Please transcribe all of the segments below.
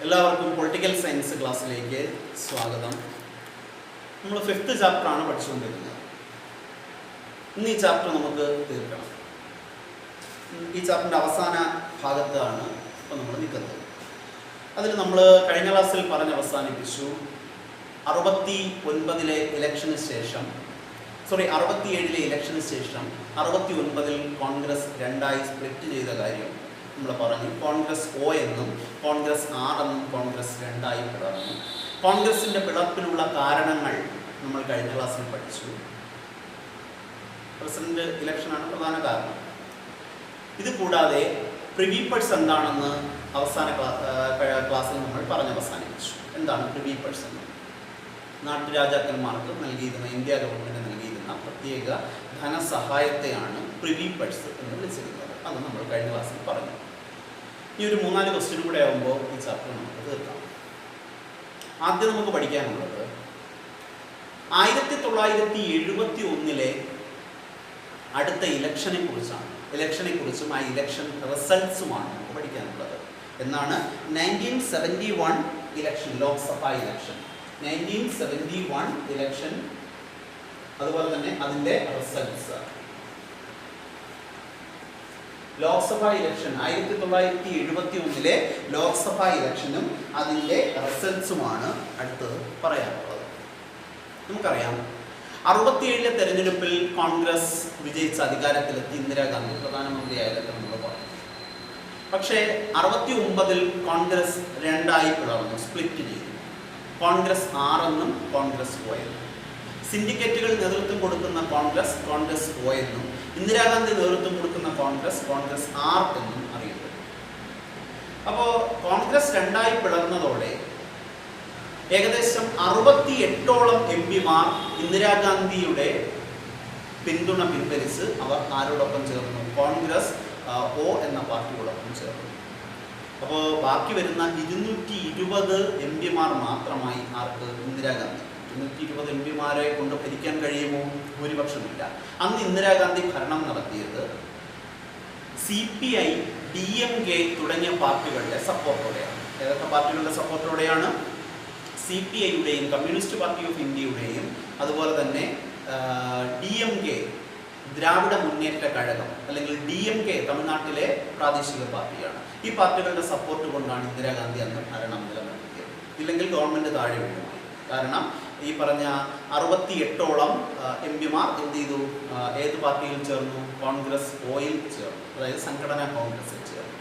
എല്ലാവർക്കും political science ക്ലാസ്സിലേക്ക് സ്വാഗതം. നമ്മൾ 5th ചാപ്റ്ററാണ് പഠിച്ചുകൊണ്ടിരുന്നത്. ഇന്ന് ഈ ചാപ്റ്റർ നമുക്ക് തീർക്കണം. ഈ ചാപ്റ്ററിൻ്റെ അവസാന ഭാഗത്താണ് ഇപ്പോൾ നമ്മൾ നിൽക്കുന്നത്. അതിൽ നമ്മൾ കഴിഞ്ഞ ക്ലാസ്സിൽ പറഞ്ഞ് അവസാനിപ്പിച്ചു 67-ലെ ഇലക്ഷന് ശേഷം 67-ലെ ഇലക്ഷന് ശേഷം 69-ൽ കോൺഗ്രസ് രണ്ടായി സ്പ്ലിറ്റ് ചെയ്ത കാര്യം നമ്മൾ പറഞ്ഞു. കോൺഗ്രസ് ഒ എന്നും കോൺഗ്രസ് ആർ എന്നും കോൺഗ്രസ് രണ്ടായി പിളർന്നു. കോൺഗ്രസിൻ്റെ പിളർപ്പിനുള്ള കാരണങ്ങൾ നമ്മൾ കഴിഞ്ഞ ക്ലാസ്സിൽ പഠിച്ചു. പ്രസിഡന്റ് ഇലക്ഷനാണ് പ്രധാന കാരണം. ഇത് കൂടാതെ പ്രിവി പേഴ്സ് എന്താണെന്ന് അവസാന ക്ലാസ്സിൽ നമ്മൾ പറഞ്ഞ് അവസാനിപ്പിച്ചു. എന്താണ് പ്രിവി പേഴ്സ് എന്ന്? നാട്ടുരാജാക്കന്മാർക്ക് നൽകിയിരുന്ന, ഇന്ത്യ ഗവൺമെൻറ് നൽകിയിരുന്ന പ്രത്യേക ധനസഹായത്തെയാണ് പ്രിവി പേഴ്സ് എന്ന് വിളിച്ചിരുന്നത്. അത് നമ്മൾ കഴിഞ്ഞ ക്ലാസ്സിൽ പറഞ്ഞു. ഈ ഒരു 3-4 ക്വസ്റ്റ്യൻ കൂടെ ആകുമ്പോൾ ഈ ചാപ്റ്റർ നമുക്ക് തീർക്കാം. ആദ്യം നമുക്ക് പഠിക്കാനുള്ളത് 1971-ലെ അടുത്ത ഇലക്ഷനെ കുറിച്ചും ആ ഇലക്ഷൻ റിസൾട്ട്സുമാണ് നമുക്ക് പഠിക്കാനുള്ളത്. എന്നാണ് 1971 ഇലക്ഷൻ, ലോക്സഭാ ഇലക്ഷൻ, 1971 ഇലക്ഷൻ, അതുപോലെ തന്നെ അതിൻ്റെ റിസൾട്ട്സ്. ലോക്സഭാ ഇലക്ഷൻ 1971-ലെ ലോക്സഭാ ഇലക്ഷനും അതിൻ്റെ റിസൾട്ട്സുമാണ് അടുത്തത് പറയാനുള്ളത്. നമുക്കറിയാം 67-ലെ തെരഞ്ഞെടുപ്പിൽ കോൺഗ്രസ് വിജയിച്ച് അധികാരത്തിലെത്തി. ഇന്ദിരാഗാന്ധി പ്രധാനമന്ത്രിയായതൊക്കെ നമ്മൾ പറഞ്ഞു. പക്ഷേ 69-ൽ കോൺഗ്രസ് രണ്ടായി പിളർന്നു, സ്പ്ലിറ്റ് ചെയ്തു. കോൺഗ്രസ് ആർ എന്നും കോൺഗ്രസ് ഒ എന്നും. സിൻഡിക്കേറ്റുകൾ നേതൃത്വം കൊടുക്കുന്ന കോൺഗ്രസ്, കോൺഗ്രസ് ഒ എന്നും, ഇന്ദിരാഗാന്ധി നേതൃത്വം കൊടുക്കുന്ന കോൺഗ്രസ്, കോൺഗ്രസ് ആർ എന്നും അറിയപ്പെടുന്നു. അപ്പോൾ കോൺഗ്രസ് രണ്ടായി പിളർന്നതോടെ ഏകദേശം 68ഓളം എംപിമാർ ഇന്ദിരാഗാന്ധിയുടെ പിന്തുണ പിൻവലിച്ച് അവർ ആരോടൊപ്പം ചേർന്നു? കോൺഗ്രസ് ഒ എന്ന പാർട്ടിയോടൊപ്പം ചേർന്നു. അപ്പോൾ ബാക്കി വരുന്ന 220 എംപിമാർ മാത്രമായി ആർക്ക്? ഇന്ദിരാഗാന്ധി. 220 എംപിമാരെ കൊണ്ട് ഭരിക്കാൻ കഴിയുമോ? ഭൂരിപക്ഷമില്ല. അന്ന് ഇന്ദിരാഗാന്ധി ഭരണം നടത്തിയത് CPI, DMK തുടങ്ങിയ പാർട്ടികളുടെ സപ്പോർട്ടോടെയാണ്. ഏതൊക്കെ പാർട്ടികളുടെ സപ്പോർട്ടോടെയാണ്? CPI-യുടെയും കമ്മ്യൂണിസ്റ്റ് പാർട്ടി ഓഫ് ഇന്ത്യയുടെയും അതുപോലെ തന്നെ DMK, ദ്രാവിഡ മുന്നേറ്റ കഴകം, അല്ലെങ്കിൽ DMK തമിഴ്നാട്ടിലെ പ്രാദേശിക പാർട്ടിയാണ്. ഈ പാർട്ടികളുടെ സപ്പോർട്ട് കൊണ്ടാണ് ഇന്ദിരാഗാന്ധി അന്ന് ഭരണം നിലനിർത്തിയത്. ഇല്ലെങ്കിൽ ഗവൺമെൻറ് താഴെ വീഴുമായി. കാരണം ഈ പറഞ്ഞ 68ഓളം എംപിമാർ എന്ത് ചെയ്തു? ഏത് പാർട്ടിയിൽ ചേർന്നു? കോൺഗ്രസ് ഒയിൽ ചേർന്നു, അതായത് സംഘടനാ കോൺഗ്രസിൽ ചേർന്നു.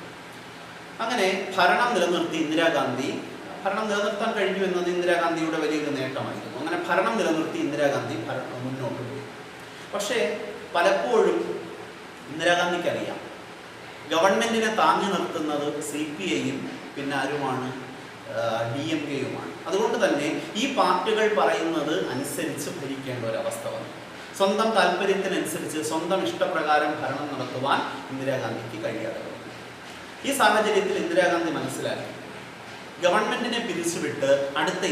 അങ്ങനെ ഭരണം നിലനിർത്തി ഇന്ദിരാഗാന്ധി. ഭരണം നിലനിർത്താൻ കഴിഞ്ഞു എന്നത് ഇന്ദിരാഗാന്ധിയുടെ വലിയൊരു നേട്ടമായിരുന്നു. അങ്ങനെ ഭരണം നിലനിർത്തി ഇന്ദിരാഗാന്ധി മുന്നോട്ട് പോയി. പക്ഷേ പലപ്പോഴും ഇന്ദിരാഗാന്ധിക്ക് അറിയാം ഗവൺമെൻറ്റിനെ താങ്ങി നിർത്തുന്നത് CPI-യും പിന്നെ ആരുമാണ്? DMK-യുമാണ്. അതുകൊണ്ട് തന്നെ ഈ പാർട്ടികൾ പറയുന്നത് അനുസരിച്ച് ഭരിക്കേണ്ട ഒരവസ്ഥ വന്നു. സ്വന്തം താല്പര്യത്തിനനുസരിച്ച് സ്വന്തം ഇഷ്ടപ്രകാരം ഭരണം നടത്തുവാൻ ഇന്ദിരാഗാന്ധിക്ക് കഴിയാതെ വന്നു. ഈ സാഹചര്യത്തിൽ ഇന്ദിരാഗാന്ധി മനസ്സിലാക്കി ഗവൺമെൻറ്റിനെ പിരിച്ചുവിട്ട് അടുത്ത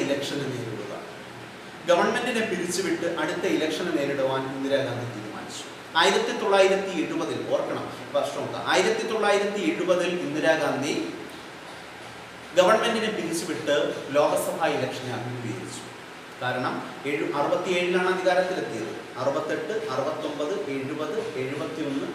ഇലക്ഷന് നേരിടുവാൻ ഇന്ദിരാഗാന്ധി തീരുമാനിച്ചു. 1970-ൽ ഓർക്കണം, വർഷം 1970-ൽ ഇന്ദിരാഗാന്ധി ഗവൺമെൻറ്റിനെ പിരിച്ചുവിട്ട് ലോക്സഭാ ഇലക്ഷനെ അഭിമുഖീകരിച്ചു. കാരണം 67-ലാണ് അധികാരത്തിലെത്തിയത്. 68, 69, 70, 71,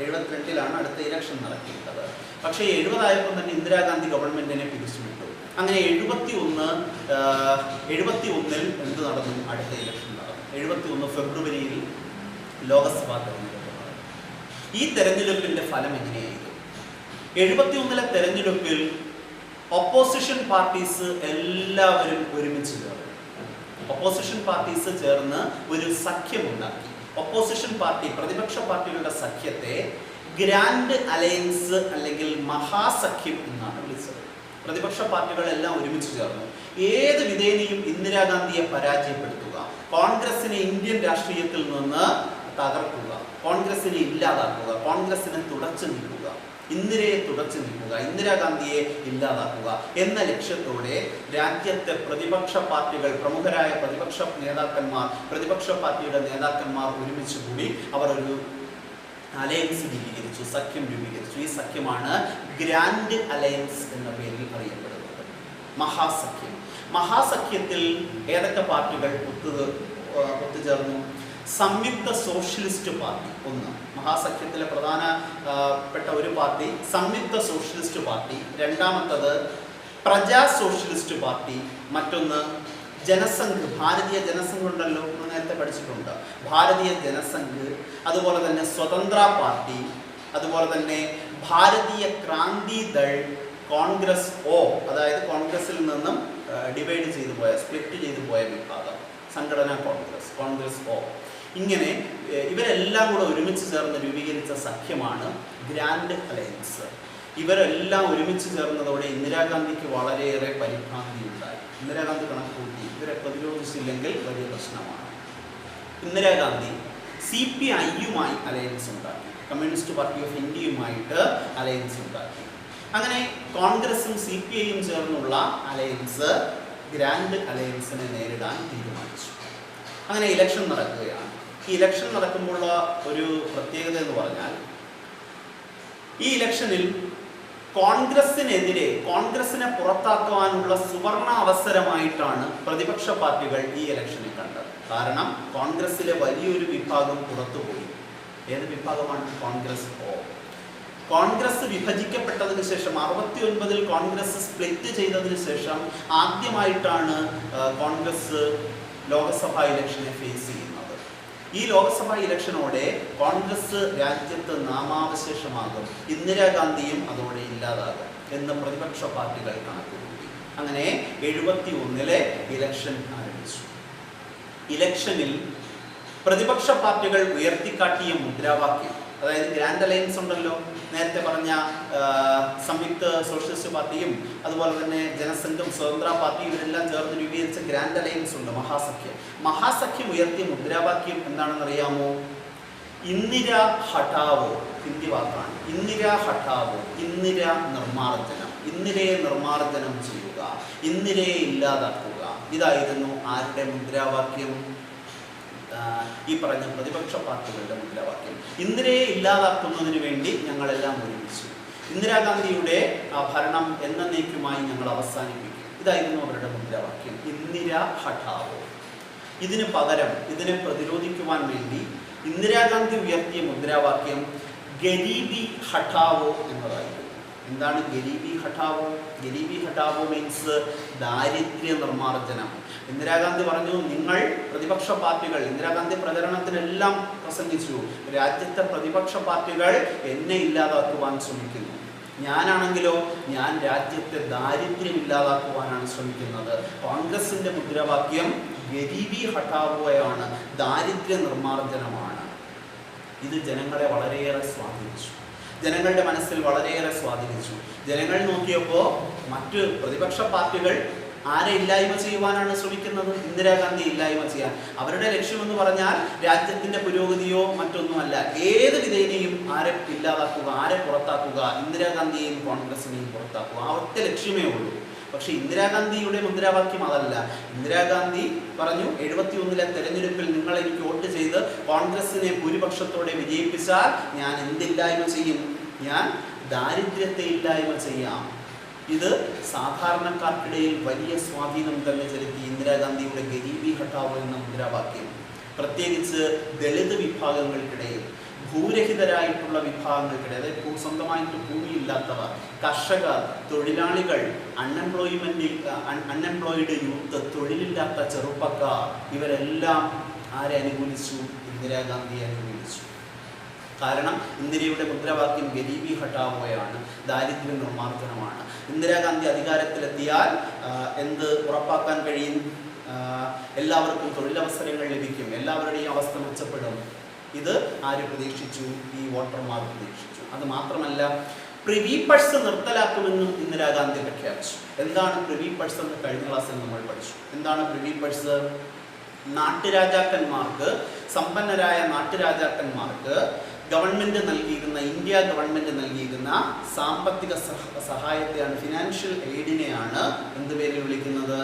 72ലാണ് അടുത്ത ഇലക്ഷൻ നടക്കേണ്ടത്. പക്ഷേ 70 ആയപ്പോൾ തന്നെ ഇന്ദിരാഗാന്ധി ഗവൺമെൻറ്റിനെ പിരിച്ചുവിട്ടു. അങ്ങനെ 71-ൽ എന്ത് നടന്നു? അടുത്ത ഇലക്ഷൻ നടന്നു. 71 ഫെബ്രുവരിയിൽ ലോക്സഭാ തെരഞ്ഞെടുപ്പ് നടന്നു. ഈ തെരഞ്ഞെടുപ്പിൻ്റെ ഫലം എങ്ങനെയായിരുന്നു? 71-ലെ തെരഞ്ഞെടുപ്പിൽ ഒപ്പോസിഷൻ പാർട്ടീസ് എല്ലാവരും ഒരുമിച്ച് ചേർന്നു. ഒപ്പോസിഷൻ പാർട്ടീസ് ചേർന്ന് ഒരു സഖ്യമുണ്ടാക്കി. ഒപ്പോസിഷൻ പാർട്ടി, പ്രതിപക്ഷ പാർട്ടികളുടെ സഖ്യത്തെ ഗ്രാൻഡ് അലയൻസ് അല്ലെങ്കിൽ മഹാസഖ്യം എന്നാണ് വിളിച്ചത്. പ്രതിപക്ഷ പാർട്ടികളെല്ലാം ഒരുമിച്ച് ചേർന്നു ഏത് വിധേനയും ഇന്ദിരാഗാന്ധിയെ പരാജയപ്പെടുത്തുക, കോൺഗ്രസിനെ ഇന്ത്യൻ രാഷ്ട്രീയത്തിൽ നിന്ന് തകർക്കുക, കോൺഗ്രസിനെ ഇല്ലാതാക്കുക, കോൺഗ്രസിനെ തുടച്ചു നീക്കുക, ഇന്ദിരയെ തുടച്ചു നീക്കുക, ഇന്ദിരാഗാന്ധിയെ ഇല്ലാതാക്കുക എന്ന ലക്ഷ്യത്തോടെ രാജ്യത്തെ പ്രതിപക്ഷ പാർട്ടികൾ, പ്രമുഖരായ പ്രതിപക്ഷ പാർട്ടിയുടെ നേതാക്കന്മാർ ഒരുമിച്ച് കൂടി അവർ ഒരു അലയൻസ് രൂപീകരിച്ചു, സഖ്യം രൂപീകരിച്ചു. ഈ സഖ്യമാണ് ഗ്രാൻഡ് അലയൻസ് എന്ന പേരിൽ അറിയപ്പെടുന്നത്. മഹാസഖ്യം. മഹാസഖ്യത്തിൽ ഏതൊക്കെ പാർട്ടികൾ ഒത്തുചേർന്നു? സംയുക്ത സോഷ്യലിസ്റ്റ് പാർട്ടി ഒന്ന്, മഹാസഖ്യത്തിലെ പ്രധാനപ്പെട്ട ഒരു പാർട്ടി സംയുക്ത സോഷ്യലിസ്റ്റ് പാർട്ടി. രണ്ടാമത്തത് പ്രജാ സോഷ്യലിസ്റ്റ് പാർട്ടി. മറ്റൊന്ന് ജനസംഘ്, ഭാരതീയ ജനസംഘ് ഉണ്ടല്ലോ, നമ്മൾ നേരത്തെ പഠിച്ചിട്ടുണ്ട്, ഭാരതീയ ജനസംഘ്. അതുപോലെ തന്നെ സ്വതന്ത്ര പാർട്ടി, അതുപോലെ തന്നെ ഭാരതീയ ക്രാന്തി ദൾ, കോൺഗ്രസ് ഒ, അതായത് കോൺഗ്രസിൽ നിന്നും ഡിവൈഡ് ചെയ്തു പോയ, സ്പ്ലിറ്റ് ചെയ്തു പോയ വിഭാഗം, സംഘടനാ കോൺഗ്രസ്, കോൺഗ്രസ് ഒ. ഇങ്ങനെ ഇവരെല്ലാം കൂടെ ഒരുമിച്ച് ചേർന്ന് രൂപീകരിച്ച സഖ്യമാണ് ഗ്രാൻഡ് അലയൻസ്. ഇവരെല്ലാം ഒരുമിച്ച് ചേർന്നതോടെ ഇന്ദിരാഗാന്ധിക്ക് വളരെയേറെ പരിഭ്രാന്തി ഉണ്ടായി. ഇന്ദിരാഗാന്ധി കണക്ക് കൂട്ടി ഇവരെ പ്രതിരോധിച്ചില്ലെങ്കിൽ വലിയ പ്രശ്നമാണ്. ഇന്ദിരാഗാന്ധി CPI-യുമായി അലയൻസ് ഉണ്ടാക്കി, കമ്മ്യൂണിസ്റ്റ് പാർട്ടി ഓഫ് ഇന്ത്യയുമായിട്ട് അലയൻസ് ഉണ്ടാക്കി. അങ്ങനെ കോൺഗ്രസും CPI-യും ചേർന്നുള്ള അലയൻസ് ഗ്രാൻഡ് അലയൻസിനെ നേരിടാൻ തീരുമാനിച്ചു. അങ്ങനെ ഇലക്ഷൻ നടക്കുകയാണ്. ഈ ഇലക്ഷൻ നടക്കുമ്പോഴുള്ള ഒരു പ്രത്യേകത എന്ന് പറഞ്ഞാൽ, ഈ ഇലക്ഷനിൽ കോൺഗ്രസിനെ പുറത്താക്കുവാനുള്ള സുവർണ അവസരമായിട്ടാണ് പ്രതിപക്ഷ പാർട്ടികൾ ഈ ഇലക്ഷനെ കണ്ടത്. കാരണം കോൺഗ്രസിലെ വലിയൊരു വിഭാഗം പുറത്തുപോയി. ഏത് വിഭാഗമാണ്? കോൺഗ്രസ് ഒ. കോൺഗ്രസ് വിഭജിക്കപ്പെട്ടതിന് ശേഷം 69-ൽ കോൺഗ്രസ് സ്പ്ലിറ്റ് ചെയ്തതിന് ശേഷം ആദ്യമായിട്ടാണ് കോൺഗ്രസ് ലോക്സഭാ ഇലക്ഷനെ ഫേസ് ചെയ്യുന്നത്. ഈ ലോക്സഭാ ഇലക്ഷനോടെ കോൺഗ്രസ് രാജ്യത്ത് നാമാവശേഷമാകും, ഇന്ദിരാഗാന്ധിയും അതോടെ ഇല്ലാതാകും എന്ന് പ്രതിപക്ഷ പാർട്ടികൾ കണക്കുകൂട്ടി. അങ്ങനെ 71-ലെ ഇലക്ഷൻ ആരംഭിച്ചു. ഇലക്ഷനിൽ പ്രതിപക്ഷ പാർട്ടികൾ ഉയർത്തിക്കാട്ടിയ മുദ്രാവാക്യം, അതായത് ഗ്രാൻഡ് അലയൻസ് ഉണ്ടല്ലോ, നേരത്തെ പറഞ്ഞ സംയുക്ത സോഷ്യലിസ്റ്റ് പാർട്ടിയും അതുപോലെ തന്നെ ജനസംഘം, സ്വതന്ത്ര പാർട്ടി, ഇവരെല്ലാം ചേർന്ന് രൂപീകരിച്ച ഗ്രാൻഡ് അലയൻസ് ഉണ്ട്, മഹാസഖ്യം. മഹാസഖ്യം ഉയർത്തിയ മുദ്രാവാക്യം എന്താണെന്ന് അറിയാമോ? ഇന്ദിര ഹഠാവോ, ഹിന്ദി വാക്കാണ്. ഇന്ദിര ഹഠാവോ, ഇന്ദിര നിർമ്മാർജ്ജനം, ഇന്ദിരയെ നിർമ്മാർജ്ജനം ചെയ്യുക, ഇന്ദിരയെ ഇല്ലാതാക്കുക. ഇതായിരുന്നു ആരുടെ മുദ്രാവാക്യം? ഈ പറഞ്ഞ പ്രതിപക്ഷ പാർട്ടികളുടെ മുദ്രാവാക്യം. ഇന്ദിരയെ ഇല്ലാതാക്കുന്നതിന് വേണ്ടി ഞങ്ങളെല്ലാം ഒരുമിച്ചു, ഇന്ദിരാഗാന്ധിയുടെ ഭരണം എന്നേക്കുമായി ഞങ്ങൾ അവസാനിപ്പിക്കും. ഇതായിരുന്നു അവരുടെ മുദ്രാവാക്യം, ഇന്ദിര ഹഠാവോ. ഇതിന് പകരം, ഇതിനെ പ്രതിരോധിക്കുവാൻ വേണ്ടി ഇന്ദിരാഗാന്ധി ഉയർത്തിയ മുദ്രാവാക്യം ഗരീബി ഹഠാവോ എന്നതായിരുന്നു. എന്താണ് ഗരീബി ഹഠാവോ? ഗരീബി ഹഠാവോ മീൻസ് ദാരിദ്ര്യ നിർമ്മാർജ്ജനം. ഇന്ദിരാഗാന്ധി പറഞ്ഞു, നിങ്ങൾ പ്രതിപക്ഷ പാർട്ടികൾ, ഇന്ദിരാഗാന്ധി പ്രചരണത്തിനെല്ലാം പ്രസംഗിച്ചു, രാജ്യത്തെ പ്രതിപക്ഷ പാർട്ടികൾ എന്നെ ഇല്ലാതാക്കുവാൻ ശ്രമിക്കുന്നു, ഞാനാണെങ്കിലോ ഞാൻ രാജ്യത്തെ ദാരിദ്ര്യം ഇല്ലാതാക്കുവാനാണ് ശ്രമിക്കുന്നത്. കോൺഗ്രസിന്റെ മുദ്രാവാക്യം ഗരീബി ഹഠാവോയാണ്, ദാരിദ്ര്യ നിർമ്മാർജ്ജനമാണ്. ഇത് ജനങ്ങളെ വളരെയേറെ സ്വാധീനിച്ചു, ജനങ്ങളുടെ മനസ്സിൽ വളരെയേറെ സ്വാധീനിച്ചു. ജനങ്ങൾ നോക്കിയപ്പോൾ മറ്റ് പ്രതിപക്ഷ പാർട്ടികൾ ആരെ ഇല്ലായ്മ ചെയ്യുവാനാണ് ശ്രമിക്കുന്നത്? ഇന്ദിരാഗാന്ധി ഇല്ലായ്മ ചെയ്യാൻ. അവരുടെ ലക്ഷ്യമെന്ന് പറഞ്ഞാൽ രാജ്യത്തിന്റെ പുരോഗതിയോ മറ്റൊന്നുമല്ല, ഏത് വിധേനയും ആരെ ഇല്ലാതാക്കുക, ആരെ പുറത്താക്കുക, ഇന്ദിരാഗാന്ധിയെയും കോൺഗ്രസിനെയും പുറത്താക്കുക, ആ ഒറ്റ ലക്ഷ്യമേ ഉള്ളൂ. പക്ഷെ ഇന്ദിരാഗാന്ധിയുടെ മുദ്രാവാക്യം അതല്ല. ഇന്ദിരാഗാന്ധി പറഞ്ഞു, 71-ലെ തെരഞ്ഞെടുപ്പിൽ നിങ്ങൾ എനിക്ക് വോട്ട് ചെയ്ത് കോൺഗ്രസിനെ ഭൂരിപക്ഷത്തോടെ വിജയിപ്പിച്ചാൽ ഞാൻ എന്തില്ലായ്മ ചെയ്യും? ഞാൻ ദാരിദ്ര്യത്തെ ഇല്ലായ്മ ചെയ്യാം. ഇത് സാധാരണക്കാർക്കിടയിൽ വലിയ സ്വാധീനം തന്നെ ചെലുത്തി ഇന്ദിരാഗാന്ധിയുടെ ഗരീബി ഹഠാവോ എന്ന മുദ്രാവാക്യം. പ്രത്യേകിച്ച് ദളിത് വിഭാഗങ്ങൾക്കിടയിൽ, ഭൂരഹിതരായിട്ടുള്ള വിഭാഗങ്ങൾക്കിടയിൽ, അതായത് സ്വന്തമായിട്ട് ഭൂമിയില്ലാത്തവർ, കർഷകർ, തൊഴിലാളികൾ, അൺഎംപ്ലോയിഡ് യൂത്ത്, തൊഴിലില്ലാത്ത ചെറുപ്പക്കാർ, ഇവരെല്ലാം ആരെ അനുകൂലിച്ചു? ഇന്ദിരാഗാന്ധിയെ അനുകൂലിച്ചു. കാരണം ഇന്ദിരയുടെ മുദ്രാവാക്യം ഗരീബി ഹഠാവോയാണ്, ദാരിദ്ര്യ നിർമ്മാർജ്ജനമാണ്. ഇന്ദിരാഗാന്ധി അധികാരത്തിലെത്തിയാൽ എന്ത് ഉറപ്പാക്കാൻ കഴിയും? എല്ലാവർക്കും തൊഴിലവസരങ്ങൾ ലഭിക്കും, എല്ലാവരുടെയും അവസ്ഥ മെച്ചപ്പെടും. ഇത് ആര് പ്രതീക്ഷിച്ചു? ഈ വോട്ടർമാർ പ്രതീക്ഷിച്ചു. അത് മാത്രമല്ല, പ്രിവി പഴ്സ് നിർത്തലാക്കുമെന്നും ഇന്ദിരാഗാന്ധി പ്രഖ്യാപിച്ചു. എന്താണ് പ്രിവി പഴ്സ് എന്ന് കഴിഞ്ഞ ക്ലാസ്സിൽ നമ്മൾ പഠിച്ചു. എന്താണ് പ്രിവി പഴ്സ്? നാട്ടുരാജാക്കന്മാർക്ക്, സമ്പന്നരായ നാട്ടുരാജാക്കന്മാർക്ക് ഗവൺമെൻറ് നൽകിയിരുന്ന, ഇന്ത്യ ഗവൺമെൻറ് നൽകിയിരുന്ന സാമ്പത്തിക സഹായത്തെയാണ്, ഫിനാൻഷ്യൽ എയ്ഡിനെയാണ് എന്ത് പേരിൽ വിളിക്കുന്നത്?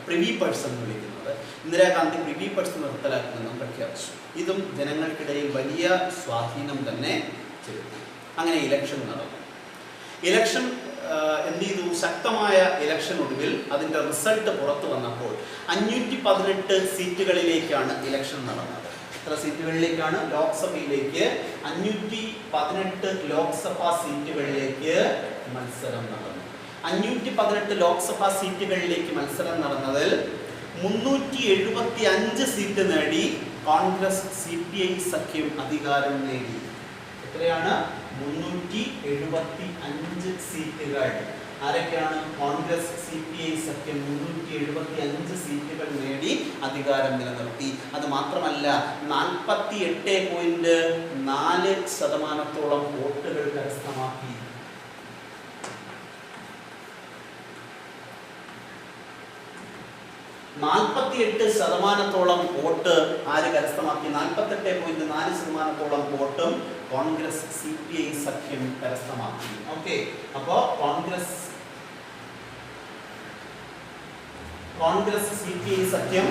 പ്രിവി പഴ്സ് എന്ന് വിളിക്കുന്നത്. ഇന്ദിരാഗാന്ധി പ്രിവി പഴ്സ് നിർത്തലാക്കുമെന്നും പ്രഖ്യാപിച്ചു. ഇതും ജനങ്ങൾക്കിടയിൽ വലിയ സ്വാധീനം തന്നെ ചെലുത്തി. അങ്ങനെ ഇലക്ഷൻ നടന്നു. ഇലക്ഷൻ എന്ത് ചെയ്തു? ശക്തമായ ഇലക്ഷൻ ഒടുവിൽ അതിൻ്റെ റിസൾട്ട് പുറത്തു വന്നപ്പോൾ 518 സീറ്റുകളിലേക്കാണ് ഇലക്ഷൻ നടന്നത്. എത്ര സീറ്റുകളിലേക്കാണ്? ലോക്സഭയിലേക്ക് 518 ലോക്സഭാ സീറ്റുകളിലേക്ക് മത്സരം നടന്നു. 518 ലോക്സഭാ സീറ്റുകളിലേക്ക് മത്സരം നടന്നതിൽ 375 സീറ്റ് നേടി കോൺഗ്രസ് CPI സഖ്യം അധികാരം നേടി. എത്രയാണ്? 375 സീറ്റുകൾ. ആരൊക്കെയാണ്? കോൺഗ്രസ് CPI സഖ്യം 375 സീറ്റുകൾ നേടി അധികാരം നിലനിർത്തി. അത് മാത്രമല്ല 48.4% വോട്ടുകൾ കരസ്ഥമാക്കി. 48% വോട്ട് ആര് കരസ്ഥമാക്കി? 48.4% വോട്ടും കോൺഗ്രസ് CPI സഖ്യം കരസ്ഥമാക്കി. ഓക്കെ, അപ്പോ കോൺഗ്രസ് CPI സഖ്യം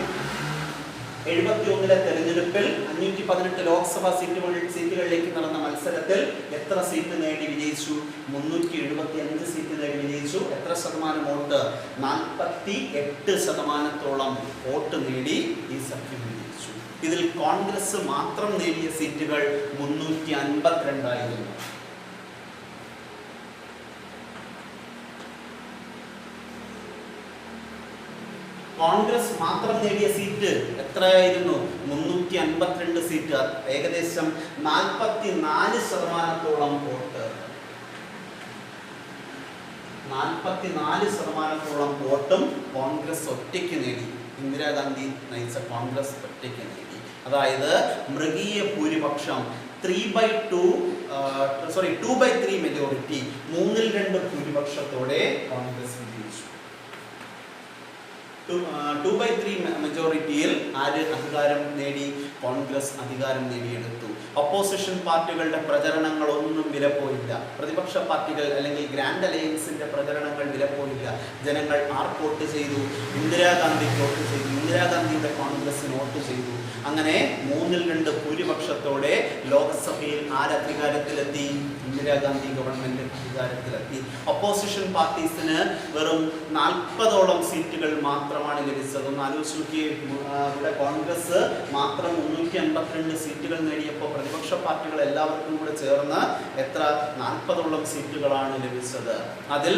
71 തെരഞ്ഞെടുപ്പിൽ 518 ലോക്സഭാ സീറ്റുകളിലേക്ക് നടന്ന മത്സരത്തിൽ എത്ര സീറ്റ് നേടി വിജയിച്ചു? 375 സീറ്റ് നേടി വിജയിച്ചു. എത്ര ശതമാനം വോട്ട്? 48% വോട്ട് നേടി ഈ സഖ്യം വിജയിച്ചു. ഇതിൽ കോൺഗ്രസ് മാത്രം നേടിയ സീറ്റുകൾ 352 ആയിരുന്നു. കോൺഗ്രസ് മാത്രം നേടിയ സീറ്റ് എത്രയായിരുന്നു? 352 സീറ്റ്. ഏകദേശം 44% വോട്ട്. 44% വോട്ടും കോൺഗ്രസ് ഒറ്റയ്ക്ക് നേടി. ഇന്ദിരാഗാന്ധി നയിച്ച കോൺഗ്രസ് ഒറ്റയ്ക്ക് നേടി. അതായത് മൃഗീയ ഭൂരിപക്ഷം 2/3 മെജോറിറ്റി, 2/3 ഭൂരിപക്ഷത്തോടെ കോൺഗ്രസ് വിജയിച്ചു. 2/3 മെജോറിറ്റിയിൽ ആര് അധികാരം നേടി? കോൺഗ്രസ് അധികാരം നേടിയെടുത്തു. ഒപ്പോസിഷൻ പാർട്ടികളുടെ പ്രചരണങ്ങളൊന്നും വിലപ്പോയില്ല. പ്രതിപക്ഷ പാർട്ടികൾ അല്ലെങ്കിൽ ഗ്രാൻഡ് അലയൻസിന്റെ പ്രചരണങ്ങൾ വിലപ്പോയില്ല. ജനങ്ങൾ ആർക്ക് വോട്ട് ചെയ്തു? ഇന്ദിരാഗാന്ധിക്ക് വോട്ട് ചെയ്തു. ഇന്ദിരാഗാന്ധിയുടെ കോൺഗ്രസിന് വോട്ട് ചെയ്തു. അങ്ങനെ 2/3 ഭൂരിപക്ഷത്തോടെ ലോക്സഭയിൽ അധികാരത്തിലെത്തി? ഇന്ദിരാഗാന്ധി ഗവൺമെന്റ് അധികാരത്തിലെത്തി. ഒപ്പോസിഷൻ പാർട്ടീസിന് വെറും 40ഓളം സീറ്റുകൾ മാത്രമാണ് ലഭിച്ചത്. ഒന്ന് ആലോചിച്ച് നോക്കിയേ, ഇവിടെ കോൺഗ്രസ് മാത്രം 352 സീറ്റുകൾ നേടിയപ്പോൾ പ്രതിപക്ഷ പാർട്ടികൾ എല്ലാവർക്കും കൂടെ ചേർന്ന് എത്ര? 40ഓളം സീറ്റുകളാണ് ലഭിച്ചത്. അതിൽ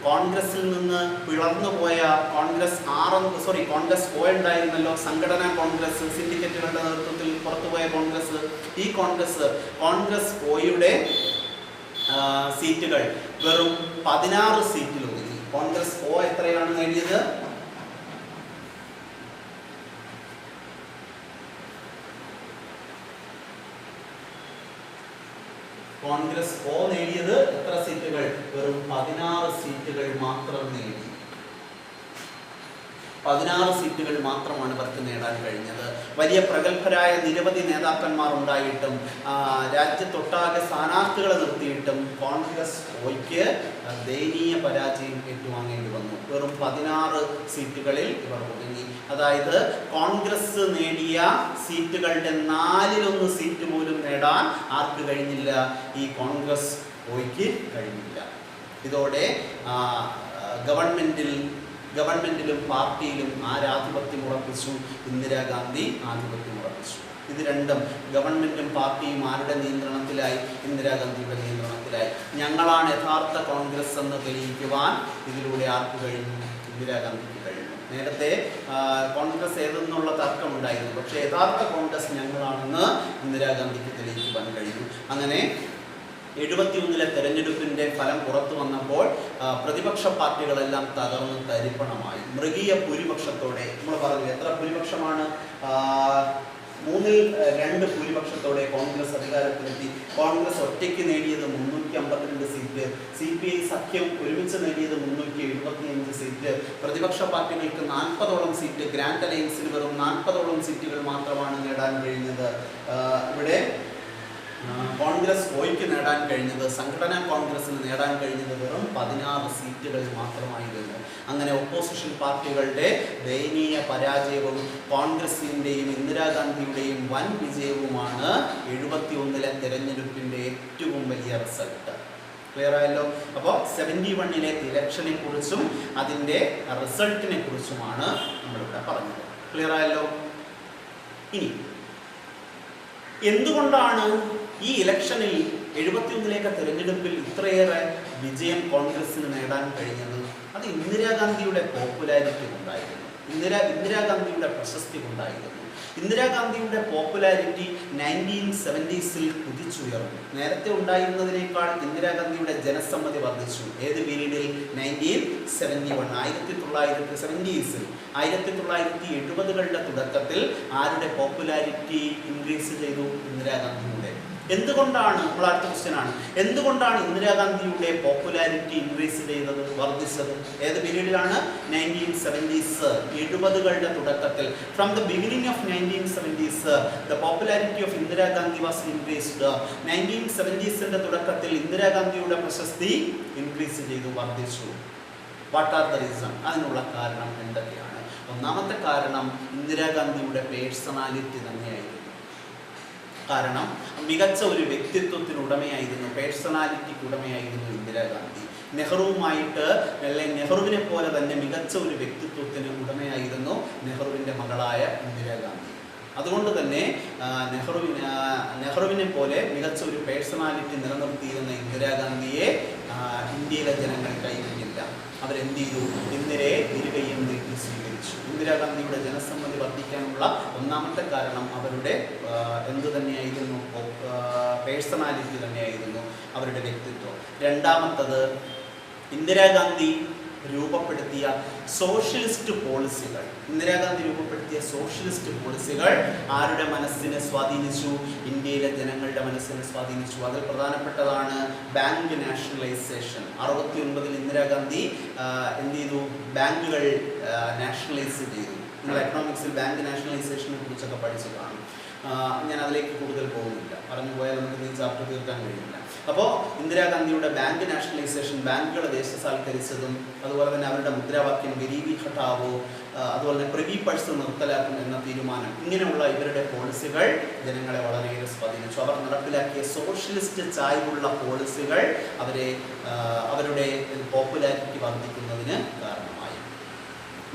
കോൺഗ്രസിൽ നിന്ന് പിളർന്നു പോയ കോൺഗ്രസ് O ഉണ്ടായിരുന്നല്ലോ, സംഘടനാ കോൺഗ്രസ്, സിൻഡിക്കേറ്റുകളുടെ നേതൃത്വത്തിൽ പുറത്തുപോയ കോൺഗ്രസ്. ഈ കോൺഗ്രസ് Oയുടെ സീറ്റുകൾ വെറും 16 സീറ്റിൽ ഒതുങ്ങി. കോൺഗ്രസ് O എത്രയാണ് നേടിയത്? കോൺഗ്രസ് O നേടിയത് എത്ര സീറ്റുകൾ? വെറും 16 സീറ്റുകൾ മാത്രം നേടി. 16 സീറ്റുകൾ മാത്രമാണ് ഇവർക്ക് നേടാൻ കഴിഞ്ഞത്. വലിയ പ്രഗത്ഭരായ നിരവധി നേതാക്കന്മാർ ഉണ്ടായിട്ടും രാജ്യത്തൊട്ടാകെ സ്ഥാനാർത്ഥികളെ നിർത്തിയിട്ടും കോൺഗ്രസ് Oയ്ക്ക് ദയനീയ പരാജയം ഏറ്റുവാങ്ങേണ്ടി വന്നു. വെറും 16 സീറ്റുകളിൽ ഇവർ ഒതുങ്ങി. അതായത് കോൺഗ്രസ് നേടിയ സീറ്റുകളുടെ 4/1 സീറ്റ് പോലും നേടാൻ ആർക്ക് കഴിഞ്ഞില്ല? ഈ കോൺഗ്രസ് Oയ്ക്ക് കഴിഞ്ഞില്ല. ഇതോടെ ഗവൺമെന്റിലും പാർട്ടിയിലും ആരാധിപത്യം ഉറപ്പിച്ചു? ഇന്ദിരാഗാന്ധി ആധിപത്യം ഉറപ്പിച്ചു. ഇത് രണ്ടും, ഗവൺമെന്റും പാർട്ടിയും ആരുടെ നിയന്ത്രണത്തിലായി? ഇന്ദിരാഗാന്ധിയുടെ നിയന്ത്രണത്തിലായി. ഞങ്ങളാണ് യഥാർത്ഥ കോൺഗ്രസ് എന്ന് തെളിയിക്കുവാൻ ഇതിലൂടെ ആർക്ക് കഴിഞ്ഞു? ഇന്ദിരാഗാന്ധിക്ക് കഴിഞ്ഞു. നേരത്തെ കോൺഗ്രസ് ഏതെന്നുള്ള തർക്കമുണ്ടായിരുന്നു. പക്ഷേ യഥാർത്ഥ കോൺഗ്രസ് ഞങ്ങളാണെന്ന് ഇന്ദിരാഗാന്ധിക്ക് തെളിയിക്കുവാൻ കഴിഞ്ഞു. അങ്ങനെ 71 തെരഞ്ഞെടുപ്പിന്റെ ഫലം പുറത്തു വന്നപ്പോൾ പ്രതിപക്ഷ പാർട്ടികളെല്ലാം തകർന്ന് തരിപ്പണമായി. മൃഗീയ ഭൂരിപക്ഷത്തോടെ, നമ്മൾ പറഞ്ഞു എത്ര ഭൂരിപക്ഷമാണ്? 3/2 ഭൂരിപക്ഷത്തോടെ കോൺഗ്രസ് അധികാരത്തിലെത്തി. കോൺഗ്രസ് ഒറ്റയ്ക്ക് നേടിയത് 352 സീറ്റ്. CPI സഖ്യം ഒരുമിച്ച് നേടിയത് 375 സീറ്റ്. പ്രതിപക്ഷ പാർട്ടികൾക്ക് 40ഓളം സീറ്റ്. ഗ്രാൻഡ് അലയൻസിന് വെറും 40ഓളം സീറ്റുകൾ മാത്രമാണ് നേടാൻ കഴിഞ്ഞത്. ഇവിടെ കോൺഗ്രസ് Oയ്ക്ക് നേടാൻ കഴിഞ്ഞത്, സംഘടനാ കോൺഗ്രസിന് നേടാൻ കഴിഞ്ഞത് വെറും 16 സീറ്റുകൾ മാത്രമായിരുന്നു. അങ്ങനെ ഒപ്പോസിഷൻ പാർട്ടികളുടെ ദയനീയ പരാജയവും കോൺഗ്രസിൻ്റെയും ഇന്ദിരാഗാന്ധിയുടെയും വൻ വിജയവുമാണ് 71 തെരഞ്ഞെടുപ്പിൻ്റെ ഏറ്റവും വലിയ റിസൾട്ട്. ക്ലിയർ ആയല്ലോ? അപ്പോൾ 71 ഇലക്ഷനെ കുറിച്ചും അതിൻ്റെ റിസൾട്ടിനെ കുറിച്ചുമാണ് നമ്മളിവിടെ പറഞ്ഞത്. ക്ലിയർ ആയല്ലോ? ഇനി എന്തുകൊണ്ടാണ് ഈ ഇലക്ഷനിൽ 71 തെരഞ്ഞെടുപ്പിൽ ഇത്രയേറെ വിജയം കോൺഗ്രസിന് നേടാൻ കഴിഞ്ഞത്? അത് ഇന്ദിരാഗാന്ധിയുടെ പോപ്പുലാരിറ്റി കൊണ്ടായിരുന്നു, ഇന്ദിരാഗാന്ധിയുടെ പ്രശസ്തി കൊണ്ടായിരുന്നു. ഇന്ദിരാഗാന്ധിയുടെ പോപ്പുലാരിറ്റി 1970s കുതിച്ചുയർന്നു. നേരത്തെ ഉണ്ടായിരുന്നതിനേക്കാൾ ഇന്ദിരാഗാന്ധിയുടെ ജനസമ്മതി വർദ്ധിച്ചു. ഏത് പീരീഡിൽ? 1971, 1970s. 1970കളുടെ തുടക്കത്തിൽ ആരുടെ പോപ്പുലാരിറ്റി ഇൻക്രീസ് ചെയ്തു? ഇന്ദിരാഗാന്ധിയുടെ. എന്തുകൊണ്ടാണ്? നമ്മൾ അടുത്ത ക്വസ്റ്റ്യൻ ആണ്, എന്തുകൊണ്ടാണ് ഇന്ദിരാഗാന്ധിയുടെ പോപ്പുലാരിറ്റി ഇൻക്രീസ് ചെയ്തത്, വർദ്ധിച്ചത്? ഏത് പീരീഡിലാണ്? 1970s, 70കളുടെ തുടക്കത്തിൽ. From the beginning of 1970s the popularity of Indira Gandhi was increased. 1970s തുടക്കത്തിൽ ഇന്ദിരാഗാന്ധിയുടെ പ്രശസ്തി ഇൻക്രീസ് ചെയ്തു, വർദ്ധിച്ചു. What are the reason? അതിനുള്ള കാരണം എന്തൊക്കെയാണ്? ഒന്നാമത്തെ കാരണം ഇന്ദിരാഗാന്ധിയുടെ പേഴ്സണാലിറ്റി തന്നെയായിരുന്നു. കാരണം മികച്ച ഒരു വ്യക്തിത്വത്തിനുടമയായിരുന്നു, പേഴ്സണാലിറ്റിക്ക് ഉടമയായിരുന്നു ഇന്ദിരാഗാന്ധി. നെഹ്റുവിനെ പോലെ തന്നെ മികച്ച ഒരു വ്യക്തിത്വത്തിന് ഉടമയായിരുന്നു നെഹ്റുവിൻ്റെ മകളായ ഇന്ദിരാഗാന്ധി. അതുകൊണ്ട് തന്നെ നെഹ്റുവിനെ പോലെ മികച്ച ഒരു പേഴ്സണാലിറ്റി നിലനിർത്തിയിരുന്ന ഇന്ദിരാഗാന്ധിയെ ഇന്ത്യയിലെ ജനങ്ങൾ കൈവിട്ടില്ല. അവരെന്ത് ചെയ്തു? ഇന്ദിരയെ ഇരുകൈയും നീട്ടി സ്വീകരിച്ചു. ഇന്ദിരാഗാന്ധിയുടെ ജനസമ്മതി വർദ്ധിക്കാനുള്ള ഒന്നാമത്തെ കാരണം അവരുടെ എന്ത് തന്നെയായിരുന്നു? പേഴ്സണാലിറ്റി തന്നെയായിരുന്നു, അവരുടെ വ്യക്തിത്വം. രണ്ടാമത്തത് ഇന്ദിരാഗാന്ധി രൂപപ്പെടുത്തിയ സോഷ്യലിസ്റ്റ് പോളിസികൾ. ഇന്ദിരാഗാന്ധി രൂപപ്പെടുത്തിയ സോഷ്യലിസ്റ്റ് പോളിസികൾ ആരുടെ മനസ്സിനെ സ്വാധീനിച്ചു? ഇന്ത്യയിലെ ജനങ്ങളുടെ മനസ്സിനെ സ്വാധീനിച്ചു. അതിൽ പ്രധാനപ്പെട്ടതാണ് ബാങ്ക് നാഷണലൈസേഷൻ. 69 ഇന്ദിരാഗാന്ധി എന്ത് ചെയ്തു? ബാങ്കുകൾ നാഷണലൈസ് ചെയ്തു. നിങ്ങൾ എക്കണോമിക്സിൽ ബാങ്ക് നാഷണലൈസേഷനെ കുറിച്ചൊക്കെ പഠിച്ചു കാണും. ഞാൻ അതിലേക്ക് കൂടുതൽ പോകുന്നില്ല, പറഞ്ഞു പോയാൽ നമുക്ക് ഈ ചാപ്റ്റർ തീർക്കാൻ കഴിയില്ല. അപ്പോൾ ഇന്ദിരാഗാന്ധിയുടെ ബാങ്ക് നാഷണലൈസേഷൻ, ബാങ്കുകളെ ദേശസാൽക്കരിച്ചതും, അതുപോലെ തന്നെ അവരുടെ മുദ്രാവാക്യം ഗരീബി ഹഠാവോ, അതുപോലെ തന്നെ പ്രിവി പഴ്സ് നിർത്തലാക്കും എന്ന തീരുമാനം, ഇങ്ങനെയുള്ള ഇവരുടെ പോളിസികൾ ജനങ്ങളെ വളരെയേറെ സ്വാധീനിച്ചു. അവർ നടപ്പിലാക്കിയ സോഷ്യലിസ്റ്റ് ചായ്വുള്ള പോളിസികൾ അവരുടെ പോപ്പുലാരിറ്റി വർദ്ധിക്കുന്നതിന് കാരണമായി.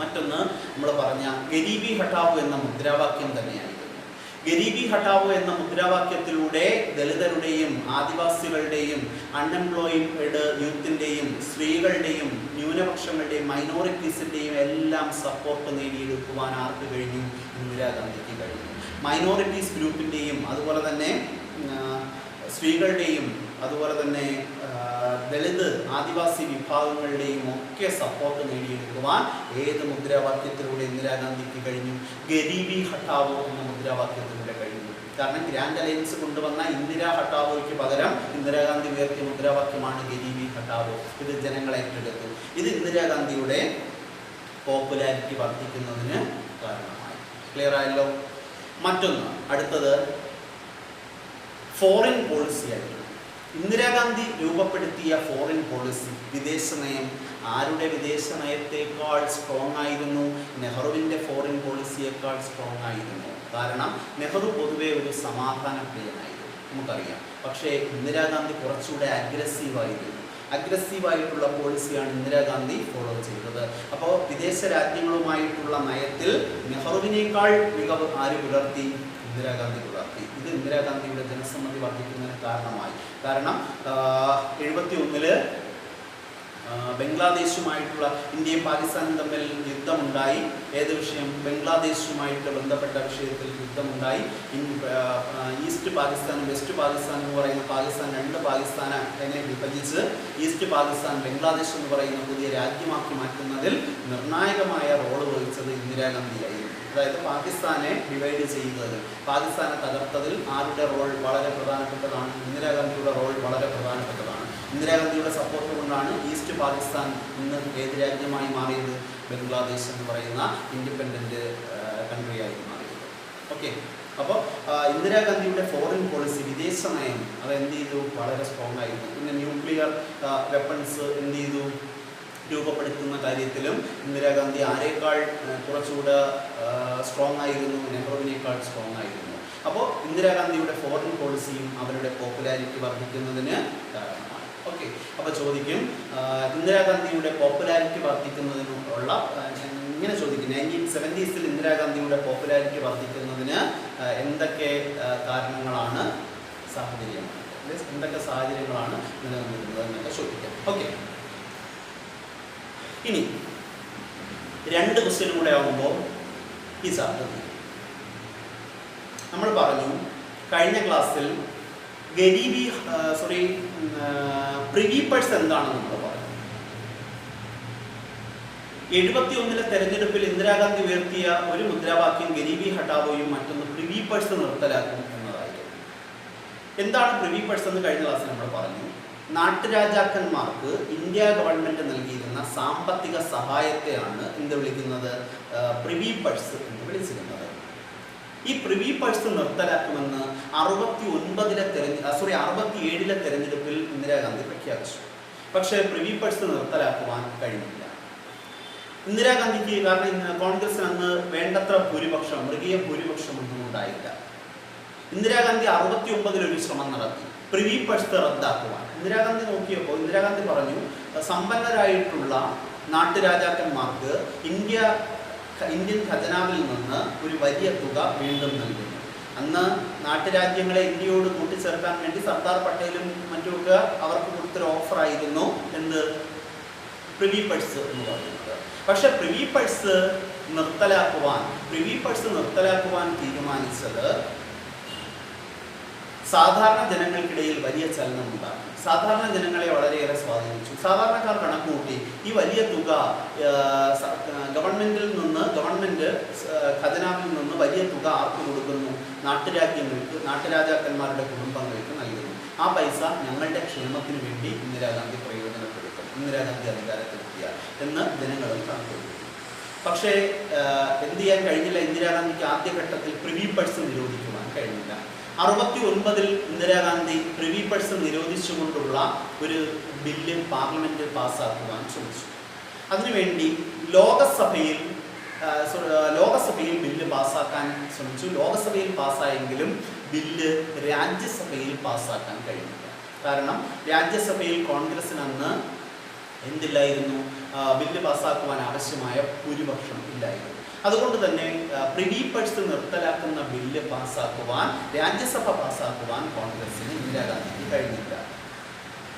മറ്റൊന്ന് നമ്മൾ പറഞ്ഞ ഗരീബി ഹഠാവോ എന്ന മുദ്രാവാക്യം തന്നെയായിരുന്നു. ഗരീബി ഹഠാവോ എന്ന മുദ്രാവാക്യത്തിലൂടെ ദളിതരുടെയും ആദിവാസികളുടെയും അൺഎംപ്ലോയിഡ് യൂത്തിൻ്റെയും സ്ത്രീകളുടെയും ന്യൂനപക്ഷങ്ങളുടെയും മൈനോറിറ്റീസിൻ്റെയും എല്ലാം സപ്പോർട്ട് നേടിയെടുക്കുവാൻ ആർക്ക് കഴിഞ്ഞു? ഇന്ദിരാഗാന്ധിക്ക് കഴിഞ്ഞു. മൈനോറിറ്റീസ് ഗ്രൂപ്പിൻ്റെയും അതുപോലെ തന്നെ സ്ത്രീകളുടെയും അതുപോലെ തന്നെ ദളിത് ആദിവാസി വിഭാഗങ്ങളുടെയും ഒക്കെ സപ്പോർട്ട് നേടിയെടുക്കുവാൻ ഏത് മുദ്രാവാക്യത്തിലൂടെ ഇന്ദിരാഗാന്ധിക്ക് കഴിഞ്ഞു? ഗരീബി ഹഠാവോ എന്ന മുദ്രാവാക്യത്തിലൂടെ കഴിഞ്ഞു. കാരണം ഗ്രാൻഡ് അലയൻസ് കൊണ്ടുവന്ന ഇന്ദിരാ ഹഠാവോയ്ക്ക് പകരം ഇന്ദിരാഗാന്ധി ഉയർത്തിയ മുദ്രാവാക്യമാണ് ഗരീബി ഹഠാവോ. ഇത് ജനങ്ങൾ ഏറ്റെടുത്തു. ഇത് ഇന്ദിരാഗാന്ധിയുടെ പോപ്പുലാരിറ്റി വർദ്ധിക്കുന്നതിന് കാരണമായി. ക്ലിയർ ആയല്ലോ? മറ്റൊന്ന്, അടുത്തത് ഫോറിൻ പോളിസി ആയിരുന്നു. ഇന്ദിരാഗാന്ധി രൂപപ്പെടുത്തിയ ഫോറിൻ പോളിസി, വിദേശ നയം, ആരുടെ വിദേശ നയത്തേക്കാൾ സ്ട്രോങ് ആയിരുന്നു? നെഹ്റുവിൻ്റെ ഫോറിൻ പോളിസിയേക്കാൾ സ്ട്രോങ് ആയിരുന്നു. കാരണം നെഹ്റു പൊതുവെ ഒരു സമാധാന പ്രിയനായിരുന്നു, നമുക്കറിയാം. പക്ഷേ ഇന്ദിരാഗാന്ധി കുറച്ചുകൂടെ അഗ്രസീവായിട്ടുള്ള പോളിസിയാണ് ഇന്ദിരാഗാന്ധി ഫോളോ ചെയ്തത്. അപ്പോൾ വിദേശ രാജ്യങ്ങളുമായിട്ടുള്ള നയത്തിൽ നെഹ്റുവിനേക്കാൾ മികവ് ആര് പുലർത്തി? ഇന്ദിരാഗാന്ധി പുലർത്തി. ഇത് ഇന്ദിരാഗാന്ധിയുടെ ജനസമ്മതി വർദ്ധിക്കുന്നതിന് കാരണമായി. കാരണം 71 ബംഗ്ലാദേശുമായിട്ടുള്ള ഇന്ത്യയും പാകിസ്ഥാനും തമ്മിൽ യുദ്ധമുണ്ടായി. ഏത് വിഷയം? ബംഗ്ലാദേശുമായിട്ട് ബന്ധപ്പെട്ട വിഷയത്തിൽ യുദ്ധമുണ്ടായി. ഈസ്റ്റ് പാകിസ്ഥാനും വെസ്റ്റ് പാകിസ്ഥാൻ എന്ന് പറയുന്ന പാകിസ്ഥാൻ, രണ്ട് പാകിസ്ഥാനെ വിഭജിച്ച് ഈസ്റ്റ് പാകിസ്ഥാൻ ബംഗ്ലാദേശ് എന്ന് പറയുന്ന പുതിയ രാജ്യമാക്കി മാറ്റുന്നതിൽ നിർണായകമായ റോള് വഹിച്ചത് ഇന്ദിരാഗാന്ധിയായിരുന്നു. അതായത് പാകിസ്ഥാനെ ഡിവൈഡ് ചെയ്യുന്നതിൽ, പാകിസ്ഥാനെ തകർത്തതിൽ ആരുടെ റോൾ വളരെ പ്രധാനപ്പെട്ടതാണ്? ഇന്ദിരാഗാന്ധിയുടെ റോൾ വളരെ പ്രധാനപ്പെട്ടതാണ്. ഇന്ദിരാഗാന്ധിയുടെ സപ്പോർട്ട് കൊണ്ടാണ് ഈസ്റ്റ് പാകിസ്ഥാൻ ഇന്ന് ഏത് രാജ്യമായി മാറിയത്? ബംഗ്ലാദേശ് എന്ന് പറയുന്ന ഇൻഡിപെൻഡൻറ്റ് കൺട്രിയായി മാറിയത്. ഓക്കെ, അപ്പോൾ ഇന്ദിരാഗാന്ധിയുടെ ഫോറിൻ പോളിസി, വിദേശ നയം, അത് എന്ത് ചെയ്തു? വളരെ സ്ട്രോങ് ആയിരുന്നു. പിന്നെ ന്യൂക്ലിയർ വെപ്പൺസ് എന്ത് ചെയ്തു? രൂപപ്പെടുത്തുന്ന കാര്യത്തിലും ഇന്ദിരാഗാന്ധി ആരേക്കാൾ കുറച്ചുകൂടെ സ്ട്രോങ് ആയിരുന്നു? നെഹ്റുവിനേക്കാൾ സ്ട്രോങ് ആയിരുന്നു. അപ്പോൾ ഇന്ദിരാഗാന്ധിയുടെ ഫോറിൻ പോളിസിയും അവരുടെ പോപ്പുലാരിറ്റി വർദ്ധിക്കുന്നതിന് കാരണമാണ്. ഓക്കെ, അപ്പോൾ ചോദിക്കും ഇന്ദിരാഗാന്ധിയുടെ പോപ്പുലാരിറ്റി വർദ്ധിക്കുന്നതിനുള്ള ഇങ്ങനെ ചോദിക്കും 1970s ഇന്ദിരാഗാന്ധിയുടെ പോപ്പുലാരിറ്റി വർദ്ധിക്കുന്നതിന് എന്തൊക്കെ കാരണങ്ങളാണ്, സാഹചര്യമാണ്, എന്തൊക്കെ സാഹചര്യങ്ങളാണ് നിലനിന്നിരുന്നത് എന്നൊക്കെ ചോദിക്കാം. ഓക്കെ, ഇനി 2 ക്വസ്റ്റ്യനും കൂടെ ആകുമ്പോൾ ഈ ചാപ്റ്റർ നമ്മൾ പറഞ്ഞു കഴിഞ്ഞ ക്ലാസ്സിൽ പ്രിവി പഴ്സ് എന്താണെന്ന് നമ്മൾ പറഞ്ഞു. 71 തെരഞ്ഞെടുപ്പിൽ ഇന്ദിരാഗാന്ധി ഉയർത്തിയ ഒരു മുദ്രാവാക്യം ഗരീബി ഹട്ടാവോയും മറ്റൊന്ന് പ്രിവി പഴ്സ് നിർത്തലാക്കും എന്നതായിരുന്നു. എന്താണ് പ്രിവി പഴ്സ് എന്ന് കഴിഞ്ഞ ക്ലാസ്സിൽ നമ്മൾ പറഞ്ഞു. നാട്ടുരാജാക്കന്മാർക്ക് ഇന്ത്യ ഗവൺമെന്റ് നൽകിയിരുന്ന സാമ്പത്തിക സഹായത്തെയാണ് എന്ത് വിളിക്കുന്നത്, പ്രിവി പഴ്സ് എന്ന് വിളിച്ചിരുന്നത്. ഈ പ്രിവി പഴ്സ് നിർത്തലാക്കുമെന്ന് 67 തെരഞ്ഞെടുപ്പിൽ ഇന്ദിരാഗാന്ധി പ്രഖ്യാപിച്ചു. പക്ഷേ പ്രിവി പഴ്സ് നിർത്തലാക്കുവാൻ കഴിഞ്ഞില്ല ഇന്ദിരാഗാന്ധിക്ക്. കാരണം കോൺഗ്രസിന് അന്ന് വേണ്ടത്ര ഭൂരിപക്ഷം, മൃഗീയ ഭൂരിപക്ഷം ഒന്നും ഉണ്ടായില്ല. ഇന്ദിരാഗാന്ധി 69 ഒരു ശ്രമം നടത്തി പ്രിവി പഴ്സ് റദ്ദാക്കുവാൻ. ഇന്ദിരാഗാന്ധി നോക്കിയപ്പോൾ ഇന്ദിരാഗാന്ധി പറഞ്ഞു, സമ്പന്നരായിട്ടുള്ള നാട്ടുരാജാക്കന്മാർക്ക് ഇന്ത്യൻ ഖജനാവിൽ നിന്ന് ഒരു വലിയ തുക വീണ്ടും നൽകുന്നു. അന്ന് നാട്ടുരാജ്യങ്ങളെ ഇന്ത്യയോട് കൂട്ടിച്ചേർക്കാൻ വേണ്ടി സർദാർ പട്ടേലും മറ്റുമൊക്കെ അവർക്ക് കൊടുത്തൊരു ഓഫറായിരുന്നു എന്ത്, പ്രിവി പഴ്സ് എന്ന് പറയുന്നത്. പക്ഷെ പ്രിവി പഴ്സ് നിർത്തലാക്കുവാൻ തീരുമാനിച്ചത് സാധാരണ ജനങ്ങൾക്കിടയിൽ വലിയ ചലനം ഉണ്ടാക്കി. സാധാരണ ജനങ്ങളെ വളരെയേറെ സ്വാധീനിച്ചു. സാധാരണക്കാർ കണക്കുകൂട്ടി ഈ വലിയ തുക ഗവൺമെന്റ് ഖജനാവിൽ നിന്ന് വലിയ തുക ആർക്ക് കൊടുക്കുന്നു, നാട്ടുരാജാക്കന്മാരുടെ കുടുംബങ്ങൾക്ക് നൽകുന്നു. ആ പൈസ ഞങ്ങളുടെ ക്ഷേമത്തിന് വേണ്ടി ഇന്ദിരാഗാന്ധി പ്രയോജനപ്പെടുത്തും, ഇന്ദിരാഗാന്ധി അധികാരത്തിലെത്തിയ എന്ന് ജനങ്ങളും കണക്കുകൂട്ടി. പക്ഷേ എന്ത് ചെയ്യാൻ കഴിഞ്ഞില്ല, ഇന്ദിരാഗാന്ധിക്ക് ആദ്യഘട്ടത്തിൽ പ്രിവി പഴ്സ് നിരോധിക്കുവാൻ കഴിഞ്ഞില്ല. 69 ഇന്ദിരാഗാന്ധി പ്രിവി പഴ്സ് നിരോധിച്ചുകൊണ്ടുള്ള ഒരു ബില്ല് പാർലമെന്റ് പാസ്സാക്കുവാൻ ശ്രമിച്ചു. അതിനുവേണ്ടി ലോകസഭയിൽ ബില്ല് പാസ്സാക്കാൻ ശ്രമിച്ചു. ലോകസഭയിൽ പാസ്സായെങ്കിലും ബില്ല് രാജ്യസഭയിൽ പാസ്സാക്കാൻ കഴിഞ്ഞില്ല. കാരണം രാജ്യസഭയിൽ കോൺഗ്രസിന് അന്ന് എന്തില്ലായിരുന്നു, ബില്ല് പാസ്സാക്കുവാൻ ആവശ്യമായ ഭൂരിപക്ഷം ഇല്ലായിരുന്നു. അതുകൊണ്ട് തന്നെ പ്രിവി പഴ്സ് നിർത്തലാക്കുന്ന ബില്ല് പാസ്സാക്കുവാൻ, രാജ്യസഭ പാസ്സാക്കുവാൻ കോൺഗ്രസിന് ഇന്ദിരാഗാന്ധിക്ക് കഴിഞ്ഞില്ല.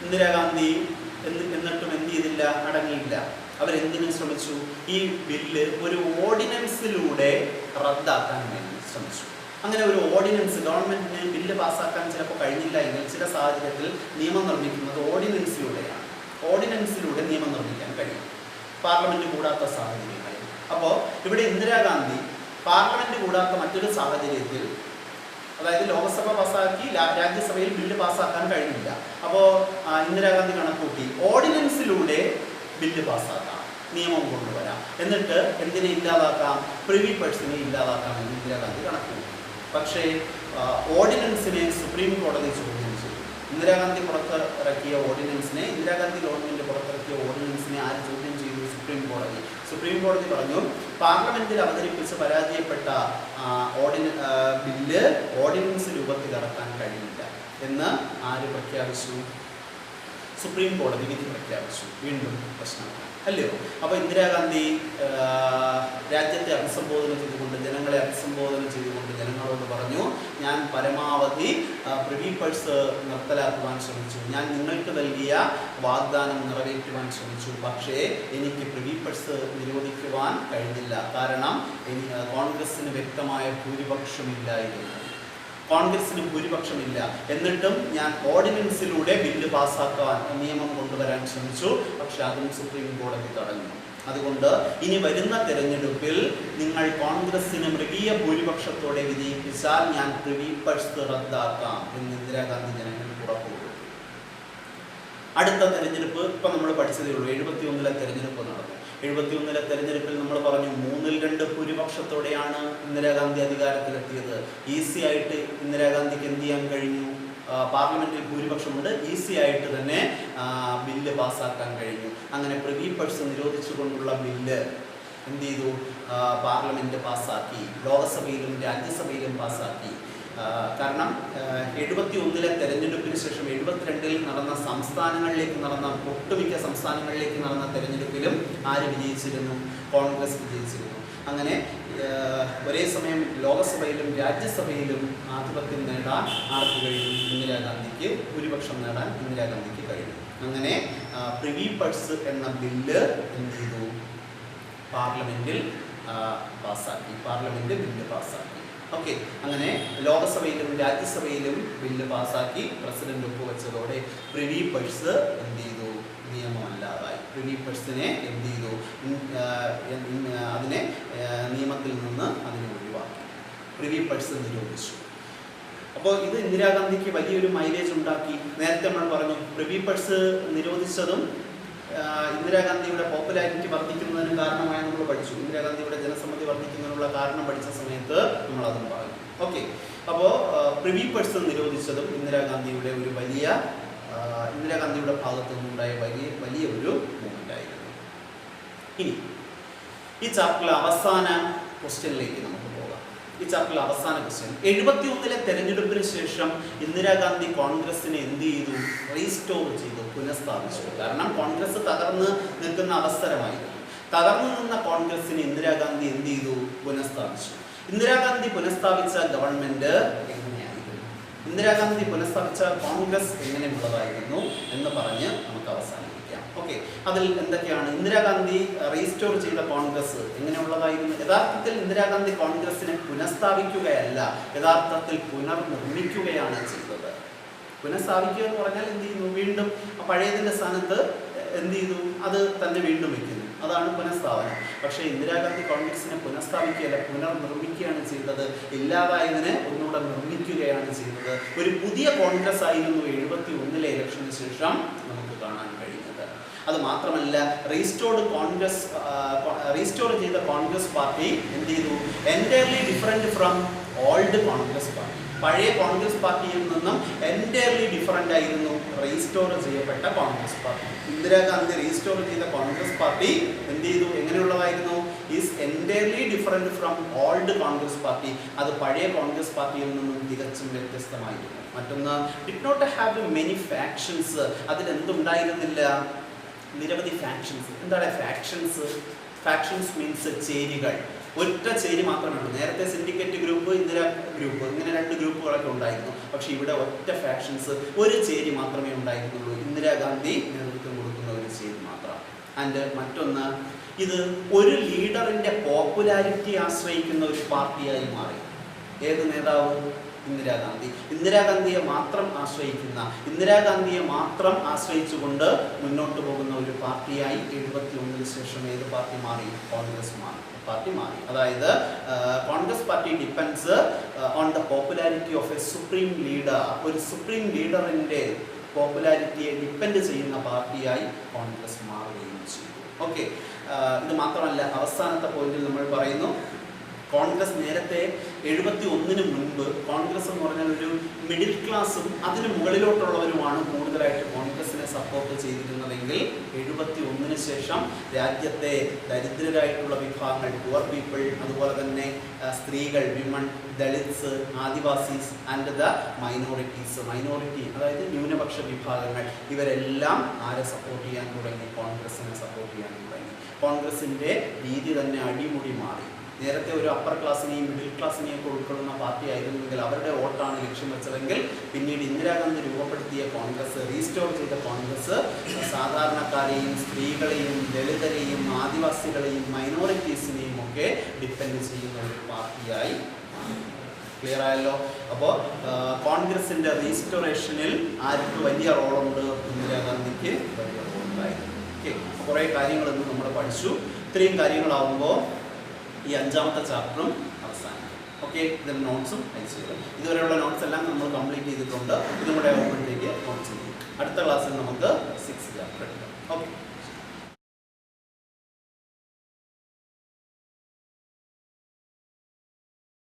ഇന്ദിരാഗാന്ധി എന്നിട്ടും എന്ത് ചെയ്തില്ല, അടങ്ങിയില്ല. അവരെന്തിനും ശ്രമിച്ചു, ഈ ബില്ല് ഒരു ഓർഡിനൻസിലൂടെ റദ്ദാക്കാൻ വേണ്ടി ശ്രമിച്ചു. അങ്ങനെ ഒരു ഓർഡിനൻസ്, ഗവൺമെന്റിന് ബില്ല് പാസ്സാക്കാൻ ചിലപ്പോൾ കഴിഞ്ഞില്ല എങ്കിൽ ചില സാഹചര്യത്തിൽ നിയമം നിർമ്മിക്കുന്നത് ഓർഡിനൻസിലൂടെയാണ്. ഓർഡിനൻസിലൂടെ നിയമം നിർമ്മിക്കാൻ കഴിയും, പാർലമെന്റ് കൂടാത്ത സാഹചര്യങ്ങളിൽ. അപ്പോൾ ഇവിടെ ഇന്ദിരാഗാന്ധി പാർലമെന്റ് കൂടാത്ത മറ്റൊരു സാഹചര്യത്തിൽ, അതായത് ലോകസഭ പാസ്സാക്കി രാജ്യസഭയിൽ ബില്ല് പാസ്സാക്കാൻ കഴിഞ്ഞില്ല. അപ്പോൾ ഇന്ദിരാഗാന്ധി കണക്കൂട്ടി ഓർഡിനൻസിലൂടെ ബില്ല് പാസ്സാക്കാം, നിയമം കൊണ്ടുവരാം, എന്നിട്ട് എന്തിനെ ഇല്ലാതാക്കാം, പ്രിവി പഴ്സിനെ ഇല്ലാതാക്കാമെന്ന് ഇന്ദിരാഗാന്ധി കണക്കൂട്ടി. പക്ഷേ ഓർഡിനൻസിനെ സുപ്രീം കോടതി ചോദ്യം ചെയ്തു. ഇന്ദിരാഗാന്ധി പുറത്തിറക്കിയ ഓർഡിനൻസിനെ, ഇന്ദിരാഗാന്ധി ഗവൺമെന്റ് പുറത്തിറക്കിയ ഓർഡിനൻസിനെ ആര് ചോദ്യം ചെയ്തു? സുപ്രീം കോടതി പറഞ്ഞു, പാർലമെന്റിൽ അവതരിപ്പിച്ച് പരാജയപ്പെട്ട ബില്ല് ഓർഡിനൻസ് രൂപത്തിൽ ഇറക്കാൻ കഴിയില്ല എന്ന് ആര് പ്രഖ്യാപിച്ചു? സുപ്രീം കോടതി വിധി പ്രഖ്യാപിച്ചു. വീണ്ടും പ്രശ്നമാണ്, അല്ലയോ? അപ്പോൾ ഇന്ദിരാഗാന്ധി രാജ്യത്തെ അഭിസംബോധന ചെയ്തുകൊണ്ട്, ജനങ്ങളെ അഭിസംബോധന ചെയ്തുകൊണ്ട് ജനങ്ങളോട് പറഞ്ഞു, ഞാൻ പരമാവധി പ്രിവി പഴ്സ് നിർത്തലാക്കുവാൻ ശ്രമിച്ചു, ഞാൻ നിങ്ങൾക്ക് നൽകിയ വാഗ്ദാനം നിറവേറ്റുവാൻ ശ്രമിച്ചു, പക്ഷേ എനിക്ക് പ്രിവി പഴ്സ് നിരോധിക്കുവാൻ കഴിഞ്ഞില്ല. കാരണം കോൺഗ്രസിന് വ്യക്തമായ ഭൂരിപക്ഷമില്ലായിരുന്നു. കോൺഗ്രസിന് ഭൂരിപക്ഷമില്ല. എന്നിട്ടും ഞാൻ ഓർഡിനൻസിലൂടെ ബില്ല് പാസ്സാക്കാൻ, നിയമം കൊണ്ടുവരാൻ ശ്രമിച്ചു. പക്ഷെ അതും സുപ്രീം കോടതി തടഞ്ഞു. അതുകൊണ്ട് ഇനി വരുന്ന തെരഞ്ഞെടുപ്പിൽ നിങ്ങൾ കോൺഗ്രസിന് മൃഗീയ ഭൂരിപക്ഷത്തോടെ വിജയിപ്പിച്ചാൽ ഞാൻ പ്രിവി പഴ്സ് റദ്ദാക്കാം എന്ന് ഇന്ദിരാഗാന്ധി ജനങ്ങൾക്ക് ഉറപ്പ് കൊടുത്തു. അടുത്ത തെരഞ്ഞെടുപ്പ് ഇപ്പം നമ്മൾ പഠിച്ചതേ ഉള്ളൂ. 71 തെരഞ്ഞെടുപ്പ് നടന്നു. 71 തെരഞ്ഞെടുപ്പിൽ നമ്മൾ പറഞ്ഞു 3/2 ഭൂരിപക്ഷത്തോടെയാണ് ഇന്ദിരാഗാന്ധി അധികാരത്തിലെത്തിയത്. ഈസി ആയിട്ട് ഇന്ദിരാഗാന്ധിക്ക് എന്ത് ചെയ്യാൻ കഴിഞ്ഞു? പാർലമെന്റിൽ ഭൂരിപക്ഷമുണ്ട്, ഈസി ആയിട്ട് തന്നെ ബില്ല് പാസ്സാക്കാൻ കഴിഞ്ഞു. അങ്ങനെ പ്രിവി പഴ്സ് നിരോധിച്ചുകൊണ്ടുള്ള ബില്ല് എന്ത് ചെയ്തു? പാർലമെന്റ് പാസ്സാക്കി, ലോകസഭയിലും രാജ്യസഭയിലും പാസ്സാക്കി. കാരണം 71-ലെ തെരഞ്ഞെടുപ്പിന് ശേഷം 72-ൽ നടന്ന സംസ്ഥാനങ്ങളിലേക്ക് നടന്ന ഒട്ടുമിക്ക സംസ്ഥാനങ്ങളിലേക്ക് നടന്ന തെരഞ്ഞെടുപ്പിലും ആര് വിജയിച്ചിരുന്നു? കോൺഗ്രസ് വിജയിച്ചിരുന്നു. അങ്ങനെ ഒരേ സമയം ലോകസഭയിലും രാജ്യസഭയിലും ആധിപത്യം നേടാൻ ആർക്ക് കഴിഞ്ഞു? ഇന്ദിരാഗാന്ധിക്ക് ഭൂരിപക്ഷം നേടാൻ ഇന്ദിരാഗാന്ധിക്ക് കഴിഞ്ഞു. അങ്ങനെ പ്രിവി പഴ്സ് എന്ന ബില്ല് എന്ത് ചെയ്തു? പാർലമെന്റിൽ പാസ്സാക്കി. ബില്ല് പാസ്സാക്കി. ഓക്കെ, അങ്ങനെ ലോകസഭയിലും രാജ്യസഭയിലും ബില്ല് പാസ്സാക്കി പ്രസിഡന്റ് ഒപ്പുവെച്ചതോടെ പ്രിവി പഴ്സ് എന്ത് ചെയ്തു? നിയമമല്ലാതായി. പ്രിവി പഴ്സിനെ എന്ത് ചെയ്തു? അതിനെ നിയമത്തിൽ നിന്ന് അതിനെ ഒഴിവാക്കി. പ്രിവി പഴ്സ് നിരോധിച്ചു. അപ്പോൾ ഇത് ഇന്ദിരാഗാന്ധിക്ക് വലിയൊരു മൈലേജ് ഉണ്ടാക്കി. നേരത്തെ നമ്മൾ പറഞ്ഞു പ്രിവി പഴ്സ് നിരോധിച്ചതും ഇന്ദിരാഗാന്ധിയുടെ പോപ്പുലാരിറ്റി വർദ്ധിക്കുന്നതിന് കാരണമായി നമ്മൾ പഠിച്ചു. ഇന്ദിരാഗാന്ധിയുടെ ജനസമ്മതി വർദ്ധിക്കുന്നതിനുള്ള കാരണം പഠിച്ച സമയത്ത് നമ്മൾ അതും പറഞ്ഞു. ഓക്കെ, അപ്പോൾ പ്രിവി പഴ്സ് നിരോധിച്ചതും ഇന്ദിരാഗാന്ധിയുടെ ഭാഗത്തു നിന്നുണ്ടായ വലിയ ഒരു മൂവ്മെന്റ് ആയിരുന്നു. ഇനി ഈ ചാപ്റ്ററിലെ അവസാന ക്വസ്റ്റ്യനിലേക്ക് നമുക്ക് പോകാം. ഈ ചാപ്റ്ററിലെ അവസാന ക്വസ്റ്റ്യൻ 71-ലെ തെരഞ്ഞെടുപ്പിന് ശേഷം ഇന്ദിരാഗാന്ധി കോൺഗ്രസിനെ എന്ത് ചെയ്തു? റീസ്റ്റോർ ചെയ്തു, പുനഃസ്ഥാപിച്ചു. കാരണം കോൺഗ്രസ് തകർന്ന് നിൽക്കുന്ന അവസരമായിരുന്നു. തകർന്നു നിന്ന കോൺഗ്രസിനെ ഇന്ദിരാഗാന്ധി എന്ത് ചെയ്തു? പുനഃസ്ഥാപിച്ചു. ഇന്ദിരാഗാന്ധി പുനഃസ്ഥാപിച്ച ഗവൺമെന്റ് എങ്ങനെയായിരുന്നു? ഇന്ദിരാഗാന്ധി പുനഃസ്ഥാപിച്ച കോൺഗ്രസ് എങ്ങനെയുള്ളതായിരുന്നു എന്ന് പറഞ്ഞ് നമുക്ക് അവസാനിപ്പിക്കാം. ഓക്കെ, അതിൽ എന്തൊക്കെയാണ്? ഇന്ദിരാഗാന്ധി റീസ്റ്റോർ ചെയ്ത കോൺഗ്രസ് എങ്ങനെയുള്ളതായിരുന്നു? യഥാർത്ഥത്തിൽ ഇന്ദിരാഗാന്ധി കോൺഗ്രസിനെ പുനഃസ്ഥാപിക്കുകയല്ല, യഥാർത്ഥത്തിൽ പുനർനിർമ്മിക്കുകയാണ് ചെയ്തത്. പുനഃസ്ഥാപിക്കുക എന്ന് പറഞ്ഞാൽ എന്ത് ചെയ്യുന്നു? വീണ്ടും പഴയതിൻ്റെ സ്ഥാനത്ത് എന്ത് ചെയ്തു? അത് തന്നെ വീണ്ടും വയ്ക്കുന്നു. അതാണ് പുനഃസ്ഥാപനം. പക്ഷേ ഇന്ദിരാഗാന്ധി കോൺഗ്രസിനെ പുനഃസ്ഥാപിക്കുകയല്ല, പുനർനിർമ്മിക്കുകയാണ് ചെയ്തത്. ഇല്ലാതായതിനെ ഒന്നുകൂടെ നിർമ്മിക്കുകയാണ് ചെയ്തത്. ഒരു പുതിയ കോൺഗ്രസ് ആയിരുന്നു 71-ലെ ഇലക്ഷന് ശേഷം നമുക്ക് കാണാൻ കഴിയുന്നത്. അത് മാത്രമല്ല, റീസ്റ്റോർ ചെയ്ത കോൺഗ്രസ് പാർട്ടി എന്ത് ചെയ്തു? Entirely different from old Congress party. പഴയ കോൺഗ്രസ് പാർട്ടിയിൽ നിന്നും എൻറ്റയർലി ഡിഫറെൻ്റ് ആയിരുന്നു റീസ്റ്റോർ ചെയ്യപ്പെട്ട കോൺഗ്രസ് പാർട്ടി. ഇന്ദിരാഗാന്ധി റീസ്റ്റോർ ചെയ്ത കോൺഗ്രസ് പാർട്ടി എന്ത് ചെയ്തു? എങ്ങനെയുള്ളതായിരുന്നു? Is entirely different from old Congress party. അത് പഴയ കോൺഗ്രസ് പാർട്ടിയിൽ നിന്നും തികച്ചും വ്യത്യസ്തമായിരുന്നു. മറ്റൊന്ന്, did not have many factions. അതിലെന്തുണ്ടായിരുന്നില്ല? നിരവധി ഫാക്ഷൻസ്. എന്താണ് ഫാക്ഷൻസ്? Factions means ചേരികൾ. ഒറ്റ ചേരി മാത്രമേ ഉള്ളൂ. നേരത്തെ സിൻഡിക്കേറ്റ് ഗ്രൂപ്പ്, ഇന്ദിര ഗ്രൂപ്പ്, ഇങ്ങനെ 2 ഗ്രൂപ്പുകളൊക്കെ ഉണ്ടായിരുന്നു. പക്ഷേ ഇവിടെ ഒറ്റ ഫാക്ഷൻസ്, ഒരു ചേരി മാത്രമേ ഉണ്ടായിരുന്നുള്ളൂ. ഇന്ദിരാഗാന്ധി നേതൃത്വം കൊടുക്കുന്ന ഒരു ചേരി മാത്രം. ആൻഡ് മറ്റൊന്ന്, ഇത് ഒരു ലീഡറിൻ്റെ പോപ്പുലാരിറ്റി ആശ്രയിക്കുന്ന ഒരു പാർട്ടിയായി മാറി. ഏത് നേതാവ്? ഇന്ദിരാഗാന്ധിയെ മാത്രം ആശ്രയിച്ചുകൊണ്ട് മുന്നോട്ട് പോകുന്ന ഒരു പാർട്ടിയായി 71-ന് ശേഷം ഏത് പാർട്ടി മാറി? കോൺഗ്രസ് പാർട്ടി മാറി. അതായത് Congress party depends on the popularity of A supreme leader. ഒരു സുപ്രീം ലീഡറിൻ്റെ പോപ്പുലാരിറ്റിയെ ഡിപ്പെൻഡ് ചെയ്യുന്ന പാർട്ടിയായി കോൺഗ്രസ് മാറുകയും ചെയ്തു. ഓക്കെ, ഇത് മാത്രമല്ല, അവസാനത്തെ പോയിന്റിൽ നമ്മൾ പറയുന്നു, കോൺഗ്രസ് നേരത്തെ 71-ന് മുൻപ് കോൺഗ്രസ് എന്ന് പറഞ്ഞാൽ ഒരു മിഡിൽ ക്ലാസ്സും അതിന് മുകളിലോട്ടുള്ളവരുമാണ് കൂടുതലായിട്ട് കോൺഗ്രസിനെ സപ്പോർട്ട് ചെയ്തിരുന്നതെങ്കിൽ 71-ന് ശേഷം രാജ്യത്തെ ദരിദ്രരായിട്ടുള്ള വിഭാഗങ്ങൾ, പുവർ പീപ്പിൾ, അതുപോലെ തന്നെ സ്ത്രീകൾ, women, Dalits, Adivasis and the minority അതായത് ന്യൂനപക്ഷ വിഭാഗങ്ങൾ, ഇവരെല്ലാം ആരെ സപ്പോർട്ട് ചെയ്യാൻ തുടങ്ങി? കോൺഗ്രസിനെ സപ്പോർട്ട് ചെയ്യാൻ തുടങ്ങി. കോൺഗ്രസിൻ്റെ രീതി തന്നെ അടിമുടി മാറി. നേരത്തെ ഒരു അപ്പർ ക്ലാസ്സിനെയും മിഡിൽ ക്ലാസ്സിനെയും ഒക്കെ ഉൾക്കൊള്ളുന്ന പാർട്ടി ആയിരുന്നെങ്കിൽ അവരുടെ വോട്ടാണ് ലക്ഷ്യം വെച്ചതെങ്കിൽ പിന്നീട് ഇന്ദിരാഗാന്ധി രൂപപ്പെടുത്തിയ കോൺഗ്രസ്, റീസ്റ്റോർ ചെയ്ത കോൺഗ്രസ് സാധാരണക്കാരെയും സ്ത്രീകളെയും ദളിതരെയും ആദിവാസികളെയും മൈനോറിറ്റീസിനെയും ഒക്കെ ഡിപ്പെൻഡ് ചെയ്യുന്ന ഒരു പാർട്ടിയായി. ക്ലിയർ ആയല്ലോ? അപ്പോൾ കോൺഗ്രസിൻ്റെ റീസ്റ്റോറേഷനിൽ ആർക്ക് വലിയ റോളുണ്ട്? ഇന്ദിരാഗാന്ധിക്ക് വലിയ റോളുണ്ടായിരുന്നു. ഓക്കെ, കുറേ കാര്യങ്ങളൊന്നും നമ്മൾ പഠിച്ചു. ഇത്രയും കാര്യങ്ങളാവുമ്പോൾ ഈ 5ാമത്തെ ചാപ്റ്ററും അവസാനിക്കും. ഓക്കെ, ഇതിൻ്റെ നോട്ട്സും അയച്ചു തരും. ഇതുവരെയുള്ള നോട്ട്സ് എല്ലാം നമ്മൾ കംപ്ലീറ്റ് ചെയ്തിട്ടുണ്ട്. ഇതും കൂടെ ആകുമ്പോഴത്തേക്ക് നോട്ട്സ് ചെയ്യും. അടുത്ത ക്ലാസ്സിൽ നമുക്ക് 6th ചാപ്റ്റർ എടുക്കാം. ഓക്കെ.